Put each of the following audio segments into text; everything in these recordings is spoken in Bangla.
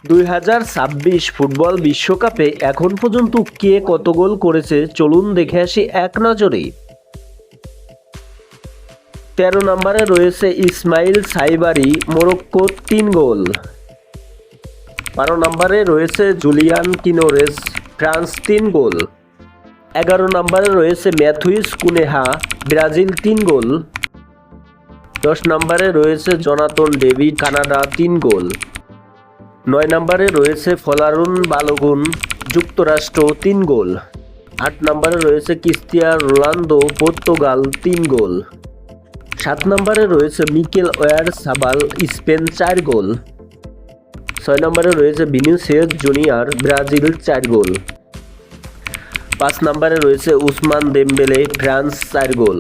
2026 ফুটবল বিশ্বকাপে এখন পর্যন্ত কে কত গোল করেছে চলুন দেখে আসি এক নজরে। 13 নম্বরে রয়েছে ইসমাইল সাইবারি, মরক্কো 3 গোল। 12 নম্বরে রয়েছে জুলিয়ান কিনোরেস, ফ্রান্স 3 গোল। 11 নম্বরে রয়েছে ম্যাথুইস কুনেহা, ব্রাজিল 3 গোল। 10 নম্বরে রয়েছে জোনাতন ডেভিড, কানাডা 3 গোল। 9 নম্বরে রয়েছে ফলারুন বালোগুন, যুক্তরাষ্ট্র 3 গোল। 8 নম্বরে রয়েছে ক্রিস্টিয়ানো রোনালদো, পর্তুগাল 3 গোল। 7 নম্বরে রয়েছে মিকেল ওয়ারসাবাল, স্পেন 4 গোল। 6 নম্বরে রয়েছে ভিনিসিয়াস জুনিয়র, ব্রাজিল 4 গোল। 5 নম্বরে রয়েছে উসমান দেমবেলে, ফ্রান্স 4 গোল।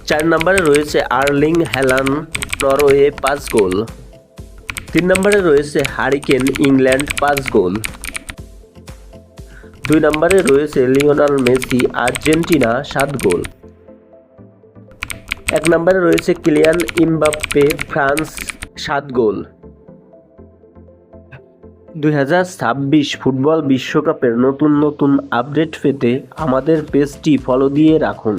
4 নম্বরে রয়েছে আর্লিং হ্যালান্ড, নরওয়ে 5 গোল। 3 নম্বরে রয়েছে হ্যারি কেন, ইংল্যান্ড 5 গোল। 2 নম্বরে রয়েছে লিওনেল মেসি, আর্জেন্টিনা 7 গোল। 1 নম্বরে রয়েছে কিলিয়ান এমবাপ্পে, ফ্রান্স 7 গোল। 2026 ফুটবল বিশ্বকাপের নতুন নতুন আপডেট পেতে আমাদের পেজটি ফলো দিয়ে রাখুন।